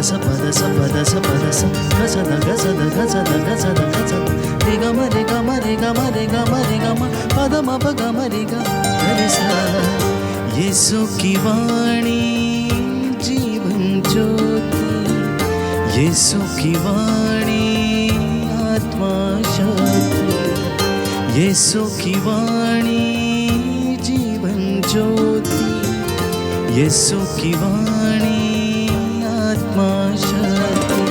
ಸ ಪದ ಸ ಪದ ಸ ಪದ ಸ ಗಸದ ಗಸದ ಗಸದ ಗಸದ ಗಸದ ರಿ ಗ ಮ ರಿ ಗ ಮ ರಿ ಗ ಮ ರಿ ಗ ಮ ರಿ ಗ ಮ ಪದ ಮ ಪ ಗ ಮ ರಿ ಗ ರಿ ಸ ಯೇಸು की वाणी जीवन ज्योति यीशु की वाणी आत्मा शक्ति यीशु की वाणी जीवन ज्योति यीशु की वाणी आत्मा शक्ति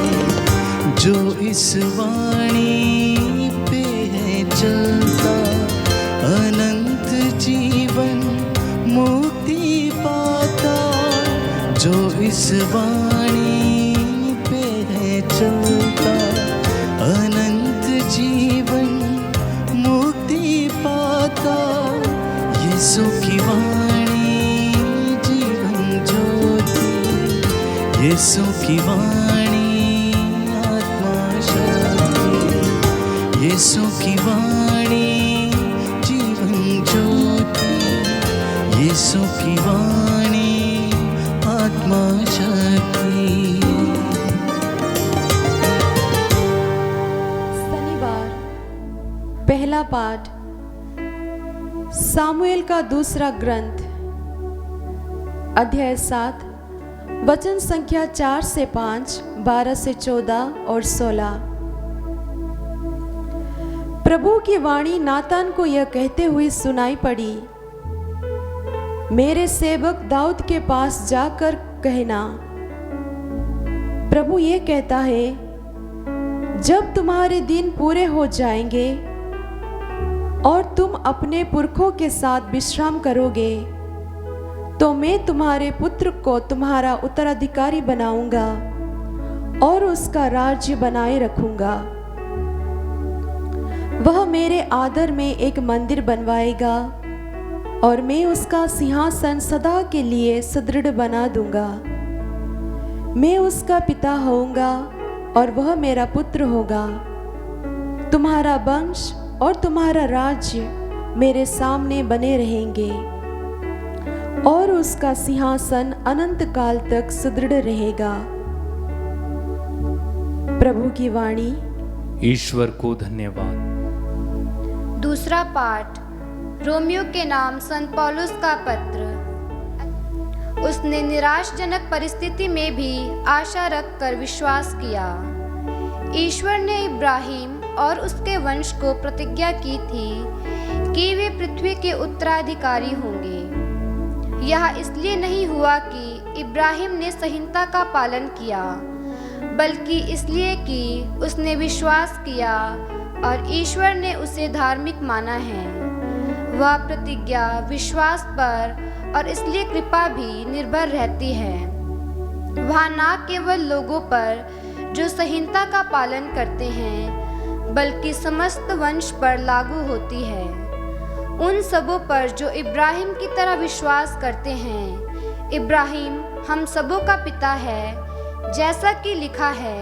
जो इस वाणी पे है चलता अनंत जीवन मुक्ति पाता जो इस वाणी पे है चलता अनंत जीवन मुक्ति पाता यीशु की वाणी जीवन ज्योति यीशु की वाणी आत्मा शक्ति यीशु की वाणी जीवन ज्योति यीशु की वाणी आत्मा शक्ति। शनिवार पहला पाठ सामुएल का दूसरा ग्रंथ अध्याय 7 वचन संख्या 4 से 5, 12 से 14 और 16। प्रभु की वाणी नातान को यह कहते हुए सुनाई पड़ी, मेरे सेवक दाऊद के पास जाकर कहना, प्रभु ये कहता है, जब तुम्हारे दिन पूरे हो जाएंगे और तुम अपने पुरखों के साथ विश्राम करोगे, तो मैं तुम्हारे पुत्र को तुम्हारा उत्तराधिकारी बनाऊंगा और उसका राज्य बनाए रखूंगा। वह मेरे आदर में एक मंदिर बनवाएगा और मैं उसका सिंहासन सदा के लिए सुदृढ़ बना दूंगा। मैं उसका पिता होऊंगा और वह मेरा पुत्र होगा। तुम्हारा वंश और तुम्हारा राज्य मेरे सामने बने रहेंगे और उसका सिंहासन अनंत काल तक सुदृढ़ रहेगा। प्रभु की वाणी। ईश्वर को धन्यवाद। दूसरा पाठ रोमियो के नाम संत पौलुस का पत्र। उसने निराशजनक परिस्थिति में भी आशा रखकर विश्वास किया। ईश्वर ने इब्राहिम और उसके वंश को प्रतिज्ञा की थी कि वे पृथ्वी के उत्तराधिकारी होंगे। यह इसलिए नहीं हुआ कि इब्राहिम ने संहिता का पालन किया, बल्कि इसलिए कि उसने विश्वास किया और ईश्वर ने उसे धार्मिक माना है। वह प्रतिज्ञा विश्वास पर और इसलिए कृपा भी निर्भर रहती है। वह न केवल लोगों पर जो संहिता का पालन करते हैं, बल्कि समस्त वंश पर लागू होती है। उन सबों पर जो इब्राहिम की तरह विश्वास करते हैं। इब्राहिम हम सबों का पिता है, जैसा कि लिखा है,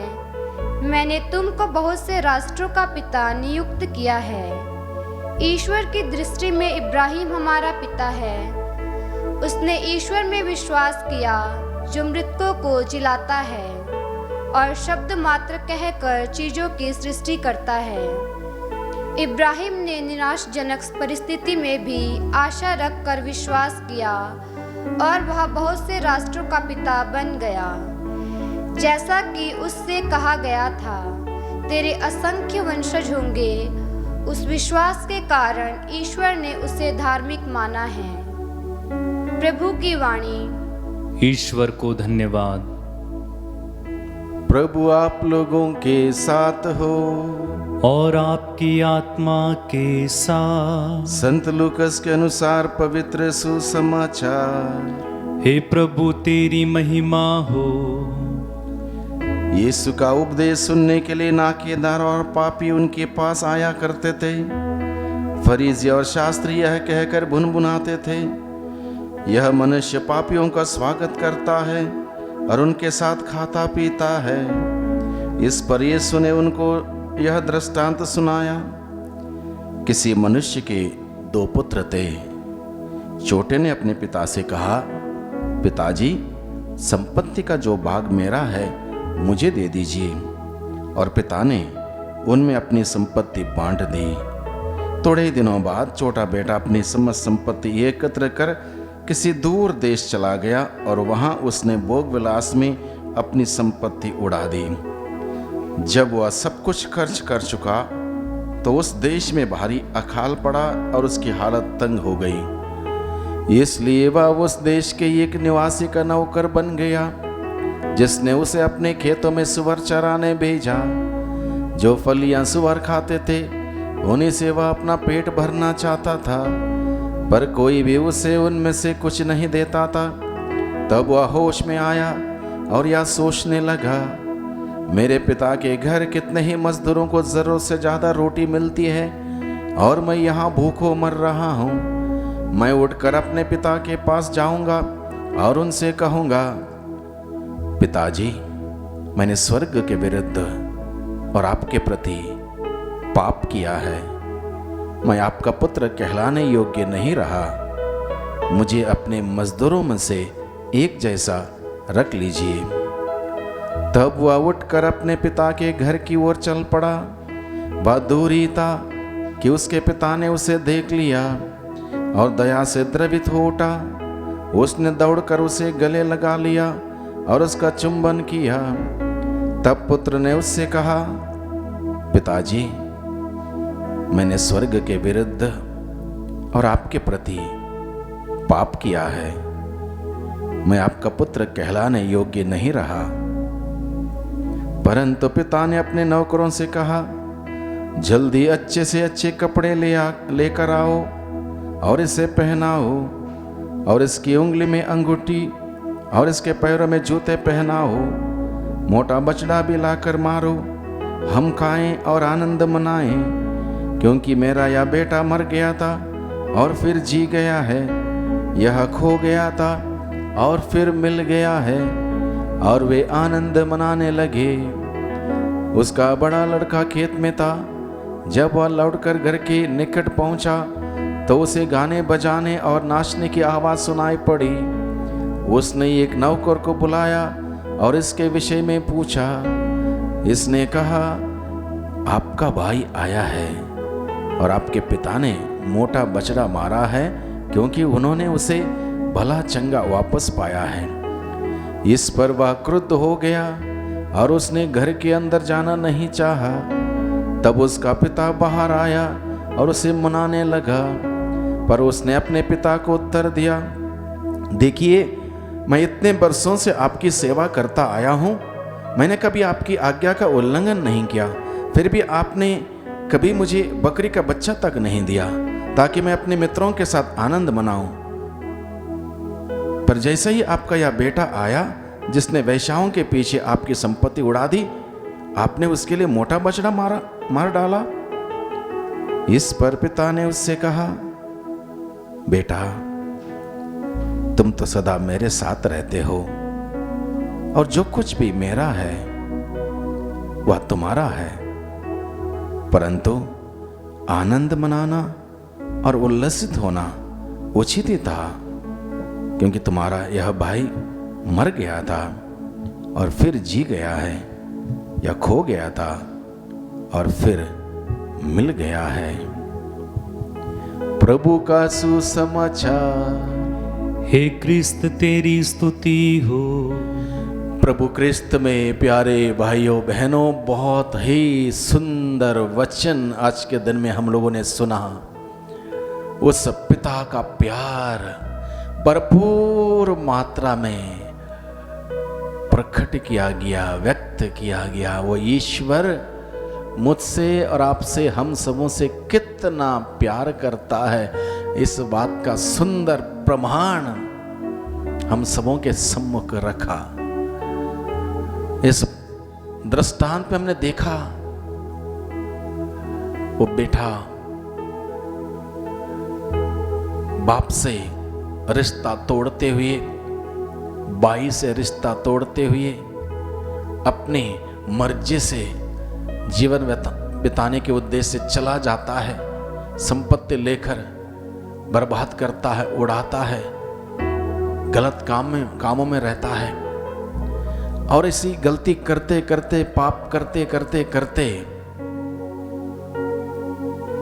मैंने तुमको बहुत से राष्ट्रों का पिता नियुक्त किया है। ईश्वर की दृष्टि में इब्राहिम हमारा पिता है। उसने ईश्वर में विश्वास किया जो मृतकों को जिलाता है और शब्द मात्र कहकर चीजों की सृष्टि करता है। इब्राहिम ने निराशजनक परिस्थिति में भी आशा रखकर विश्वास किया और वह बहुत से राष्ट्रों का पिता बन गया। जैसा कि उससे कहा गया था, तेरे असंख्य वंशज होंगे। उस विश्वास के कारण ईश्वर ने उसे धार्मिक माना है। प्रभु की वाणी। ईश्वर को धन्यवाद। प्रभु आप लोगों के साथ हो और आपकी आत्मा के साथ। संत लूकस के अनुसार पवित्र सुसमाचार। हे प्रभु तेरी महिमा हो। यीशु का उपदेश सुनने के लिए नाकेदार और पापी उनके पास आया करते थे। फरीसी और शास्त्री यह कहकर भुनभुनाते थे, यह मनुष्य पापियों का स्वागत करता है और उनके साथ खाता पीता है। इस पर यीशु ने उनको यह दृष्टांत सुनाया। किसी मनुष्य के 2 पुत्र थे। छोटे ने अपने पिता से कहा, पिताजी, संपत्ति का जो भाग मेरा है मुझे दे दीजिए। और पिता ने उनमें अपनी संपत्ति बांट दी। थोड़े ही दिनों बाद छोटा बेटा अपनी समस्त संपत्ति एकत्र कर किसी दूर देश चला गया और वहां उसने भोग विलास में अपनी संपत्ति उड़ा दी। जब वह सब कुछ खर्च कर चुका तो उस देश में भारी अकाल पड़ा और उसकी हालत तंग हो गई। इसलिए वह उस देश के एक निवासी का नौकर बन गया, जिसने उसे अपने खेतों में सुअर चराने भेजा। जो फलियां सुअर खाते थे उन्हीं से वह अपना पेट भरना चाहता था, पर कोई भी उसे उनमें से कुछ नहीं देता था। तब वह होश में आया और यह सोचने लगा, मेरे पिता के घर कितने ही मजदूरों को जरूरत से ज्यादा रोटी मिलती है और मैं यहाँ भूखों मर रहा हूँ। मैं उठकर अपने पिता के पास जाऊंगा और उनसे कहूंगा, पिताजी, मैंने स्वर्ग के विरुद्ध और आपके प्रति पाप किया है। मैं आपका पुत्र कहलाने योग्य नहीं रहा। मुझे अपने मजदूरों में से एक जैसा रख लीजिए। तब वह उठकर अपने पिता के घर की ओर चल पड़ा। वह दूर ही था कि उसके पिता ने उसे देख लिया और दया से द्रवित हो उठा। उसने दौड़कर उसे गले लगा लिया और उसका चुंबन किया। तब पुत्र ने उससे कहा, पिताजी, मैंने स्वर्ग के विरुद्ध और आपके प्रति पाप किया है। मैं आपका पुत्र कहलाने योग्य नहीं रहा। परंतु पिता ने अपने नौकरों से कहा, जल्दी अच्छे से अच्छे कपड़े लेकर आओ और इसे पहनाओ और इसकी उंगली में अंगूठी और इसके पैरों में जूते पहनाओ। मोटा बछड़ा भी लाकर मारो, हम खाएं और आनंद मनाएं, क्योंकि मेरा यह बेटा मर गया था और फिर जी गया है, यह खो गया था और फिर मिल गया है। और वे आनंद मनाने लगे। उसका बड़ा लड़का खेत में था। जब वह लौटकर घर के निकट पहुंचा तो उसे गाने बजाने और नाचने की आवाज सुनाई पड़ी। उसने एक नौकर को बुलाया और इसके विषय में पूछा। इसने कहा, आपका भाई आया है और आपके पिता ने मोटा बछड़ा मारा है, क्योंकि उन्होंने उसे भला चंगा वापस पाया है। इस पर वह क्रुद्ध हो गया और उसने घर के अंदर जाना नहीं चाहा। तब उसका पिता बाहर आया और उसे मनाने लगा, पर उसने अपने पिता को उत्तर दिया, देखिए, मैं इतने वर्षों से आपकी सेवा करता आया हूँ। मैंने कभी आपकी आज्ञा का उल्लंघन नहीं किया, फिर भी आपने कभी मुझे बकरी का बच्चा तक नहीं दिया ताकि मैं अपने मित्रों के साथ आनंद मनाऊं। पर जैसे ही आपका यह बेटा आया जिसने वेश्याओं के पीछे आपकी संपत्ति उड़ा दी, आपने उसके लिए मोटा बछड़ा मार डाला। इस पर पिता ने उससे कहा, बेटा, तुम तो सदा मेरे साथ रहते हो और जो कुछ भी मेरा है वह तुम्हारा है, परंतु आनंद मनाना और उल्लसित होना उचित ही था, क्योंकि तुम्हारा यह भाई मर गया था और फिर जी गया है, या खो गया था और फिर मिल गया है। प्रभु का सुसमाचार। हे क्रिस्त तेरी स्तुति हो। प्रभु क्रिस्त में प्यारे भाइयों बहनों, बहुत ही सुंदर वचन आज के दिन में हम लोगों ने सुना। उस पिता का प्यार भरपूर मात्रा में प्रकट किया गया, व्यक्त किया गया। वो ईश्वर मुझसे और आपसे, हम सबों से कितना प्यार करता है, इस बात का सुंदर प्रमाण हम सबों के सम्मुख रखा। इस दृष्टांत में हमने देखा वो बेटा बाप से रिश्ता तोड़ते हुए, बाई से रिश्ता तोड़ते हुए, अपनी मर्जी से जीवन बिताने के उद्देश्य से चला जाता है, संपत्ति लेकर बर्बाद करता है, उड़ाता है, गलत कामों में रहता है। और इसी गलती करते करते, पाप करते करते करते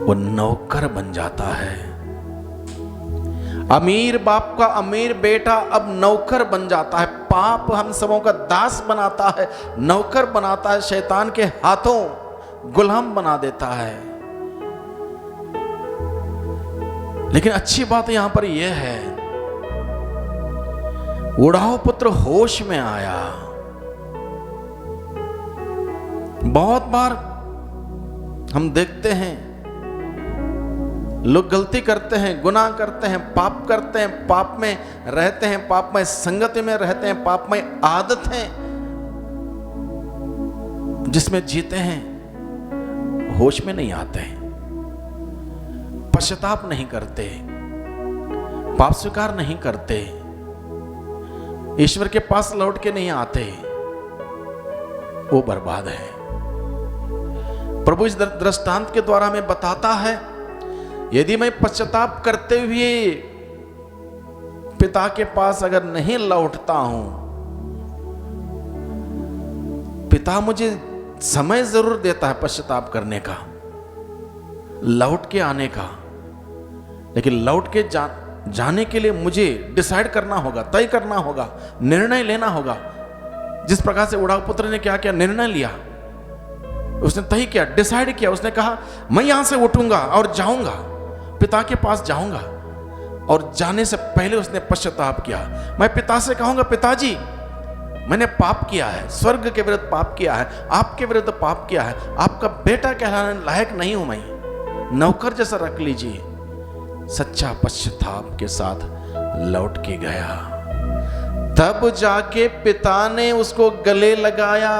वो नौकर बन जाता है। अमीर बाप का अमीर बेटा अब नौकर बन जाता है। पाप हम सबों का दास बनाता है, नौकर बनाता है, शैतान के हाथों गुलाम बना देता है। लेकिन अच्छी बात यहां पर यह है, उड़ाऊ पुत्र होश में आया। बहुत बार हम देखते हैं लोग गलती करते हैं, गुनाह करते हैं, पाप करते हैं, पाप में रहते हैं, पाप में संगति में रहते हैं, पाप में आदत है जिसमें जीते हैं, होश में नहीं आते, पश्चाताप नहीं करते, पाप स्वीकार नहीं करते, ईश्वर के पास लौट के नहीं आते, वो बर्बाद है। प्रभु इस दृष्टांत के द्वारा हमें बताता है, यदि मैं पश्चाताप करते हुए पिता के पास अगर नहीं लौटता हूं, पिता मुझे समय जरूर देता है पश्चाताप करने का, लौट के आने का, लेकिन लौट के जाने के लिए मुझे डिसाइड करना होगा, तय करना होगा, निर्णय लेना होगा। जिस प्रकार से उड़ाऊ पुत्र ने क्या किया, निर्णय लिया, उसने तय किया, डिसाइड किया, उसने कहा मैं यहां से उठूंगा और जाऊंगा, पिता के पास जाऊंगा। और जाने से पहले उसने पश्चाताप किया। मैं पिता से कहूंगा, पिताजी मैंने पाप किया है, स्वर्ग के विरुद्ध पाप किया है, आपके विरुद्ध पाप किया है, आपका बेटा कहलाने लायक नहीं हूं, मैं नौकर जैसा रख लीजिए। सच्चा पश्चाताप के साथ लौट के गया, तब जाके पिता ने उसको गले लगाया,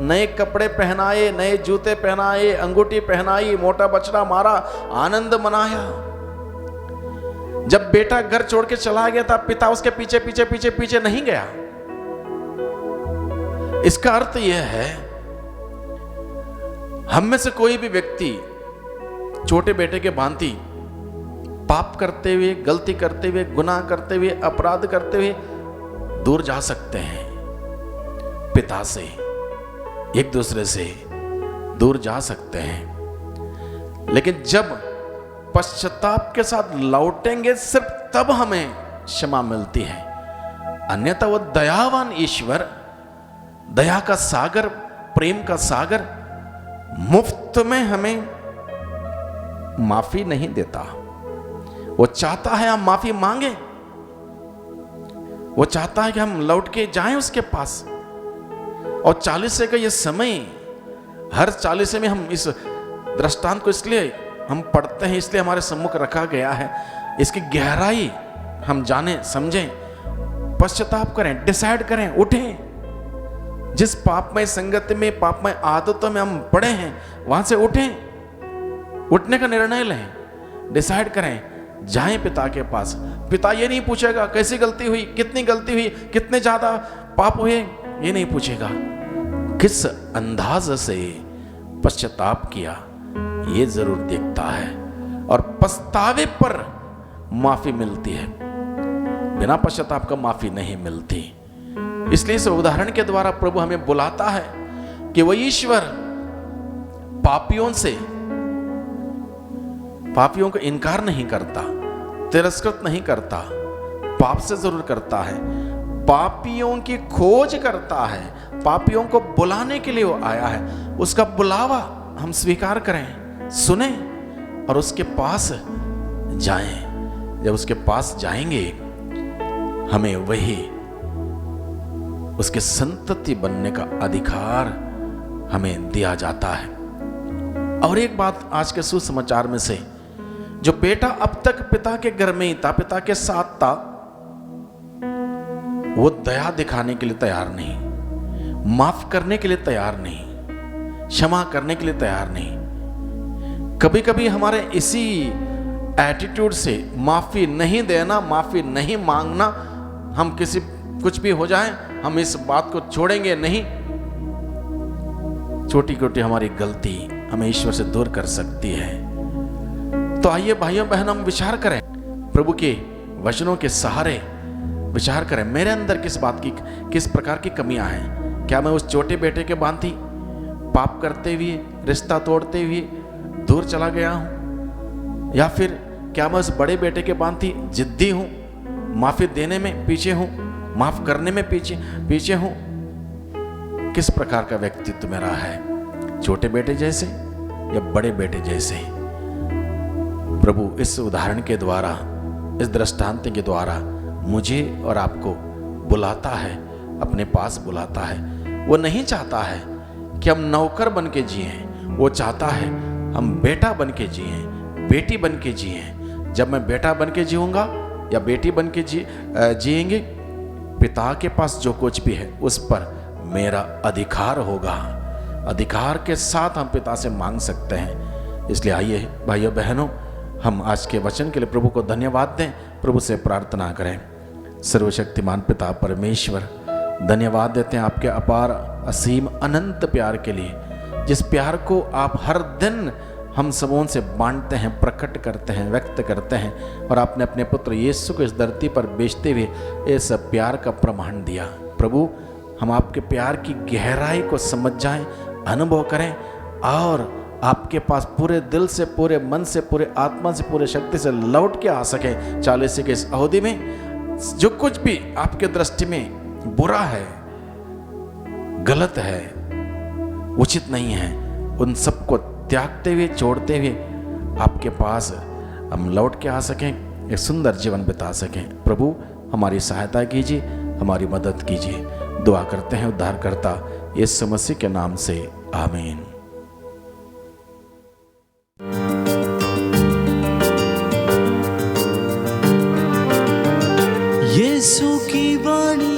नए कपड़े पहनाए, नए जूते पहनाए, अंगूठी पहनाई, मोटा बछड़ा मारा, आनंद मनाया। जब बेटा घर छोड़ के चला गया था, पिता उसके पीछे पीछे पीछे पीछे नहीं गया। इसका अर्थ यह है, हम में से कोई भी व्यक्ति छोटे बेटे के भांति पाप करते हुए, गलती करते हुए, गुनाह करते हुए, अपराध करते हुए दूर जा सकते हैं, पिता से, एक दूसरे से दूर जा सकते हैं। लेकिन जब पश्चाताप के साथ लौटेंगे, सिर्फ तब हमें क्षमा मिलती है। अन्यथा वो दयावान ईश्वर, दया का सागर, प्रेम का सागर मुफ्त में हमें माफी नहीं देता। वो चाहता है हम माफी मांगे, वो चाहता है कि हम लौट के जाएं उसके पास। और 40 का ये समय, हर 40 में हम इस दृष्टांत को इसलिए हम पढ़ते हैं, इसलिए हमारे सम्मुख रखा गया है, इसकी गहराई हम जाने समझें, पश्चाताप करें, डिसाइड करें, उठें। जिस पापमय संगति में, पापमय आदतों में हम पड़े हैं, वहां से उठें, उठने का निर्णय लें, डिसाइड करें, जाएं पिता के पास। पिता ये नहीं पूछेगा कैसी गलती हुई, कितनी गलती हुई, कितने ज्यादा पाप हुए, ये नहीं पूछेगा, किस अंदाज से पश्चाताप किया ये जरूर देखता है। और पछतावे पर माफी मिलती है, बिना पश्चाताप का माफी नहीं मिलती। इसलिए इस उदाहरण के द्वारा प्रभु हमें बुलाता है कि वह ईश्वर पापियों को इनकार नहीं करता, तिरस्कृत नहीं करता, पाप से जरूर करता है, पापियों की खोज करता है, पापियों को बुलाने के लिए वो आया है। उसका बुलावा हम स्वीकार करें, सुने और उसके पास जाएं। जब उसके पास जाएंगे, हमें वही उसके संतति बनने का अधिकार हमें दिया जाता है। और एक बात आज के सुसमाचार में से, जो बेटा अब तक पिता के घर में ही था, पिता के साथ था, वो दया दिखाने के लिए तैयार नहीं, माफ करने के लिए तैयार नहीं, क्षमा करने के लिए तैयार नहीं। कभी कभी हमारे इसी एटीट्यूड से माफी नहीं देना, माफी नहीं मांगना, हम किसी कुछ भी हो जाए हम इस बात को छोड़ेंगे नहीं, छोटी छोटी हमारी गलती हमें ईश्वर से दूर कर सकती है। तो आइए भाइयों बहनों, हम विचार करें, प्रभु के वचनों के सहारे विचार करें, मेरे अंदर किस प्रकार की कमियां हैं। क्या मैं उस छोटे बेटे के भांति पाप करते हुए, रिश्ता तोड़ते हुए दूर चला गया हूं, या फिर क्या मैं उस बड़े बेटे के भांति जिद्दी हूं, माफी देने में पीछे हूं, माफ करने में पीछे हूं। किस प्रकार का व्यक्तित्व मेरा है, छोटे बेटे जैसे या बड़े बेटे जैसे? प्रभु इस उदाहरण के द्वारा, इस दृष्टांत के द्वारा मुझे और आपको बुलाता है, अपने पास बुलाता है। वो नहीं चाहता है कि हम नौकर बन के जिए, वो चाहता है हम बेटा बन के जिए, बेटी बन के जिए। जब मैं बेटा बन के जीऊंगा या बेटी बन के जिएंगे, पिता के पास जो कुछ भी है उस पर मेरा अधिकार होगा। अधिकार के साथ हम पिता से मांग सकते हैं। इसलिए आइए भाइयों बहनों, हम आज के वचन के लिए प्रभु को धन्यवाद दें, प्रभु से प्रार्थना करें। सर्वशक्तिमान पिता परमेश्वर, धन्यवाद देते हैं आपके अपार असीम अनंत प्यार के लिए, जिस प्यार को आप हर दिन हम सबों से बांटते हैं, प्रकट करते हैं, व्यक्त करते हैं। और आपने अपने पुत्र यीशु को इस धरती पर बेचते हुए इस प्यार का प्रमाण दिया। प्रभु, हम आपके प्यार की गहराई को समझ जाएं, अनुभव करें और आपके पास पूरे दिल से, पूरे मन से, पूरे आत्मा से, पूरे शक्ति से लौट के आ सके। 40 के इस अवधि में जो कुछ भी आपके दृष्टि में बुरा है, गलत है, उचित नहीं है, उन सबको त्यागते हुए, छोड़ते हुए आपके पास हम लौट के आ सकें, एक सुंदर जीवन बिता सकें। प्रभु, हमारी सहायता कीजिए, हमारी मदद कीजिए। दुआ करते हैं उद्धारकर्ता यीशु मसीह के नाम से, आमीन। यीशु की वाणी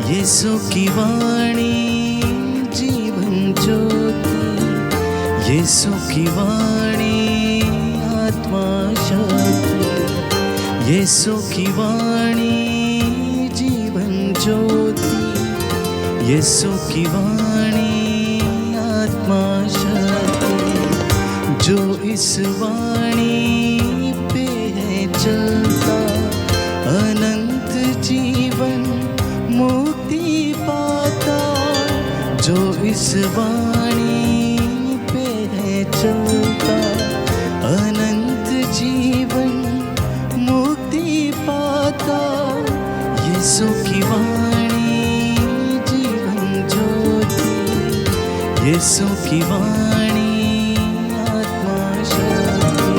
यीशु की वाणी जीवन ज्योति, यीशु की वाणी आत्मा शक्ति, यीशु की वाणी जीवन ज्योति, यीशु की वाणी आत्मा शक्ति। जो इस वाणी पे है चलता, अनंत जीवन मुक्ति पाता। जो इस वाणी पे है चलता, अनंत जीवन मुक्ति पाता। यीशु की वाणी जीवन ज्योति, यीशु की वाणी आत्मा शक्ति,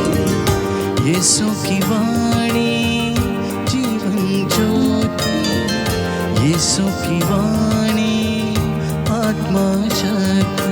यीशु की वाणी जीवन ज्योति, यीशु की वाणी आत्मा शक्ति।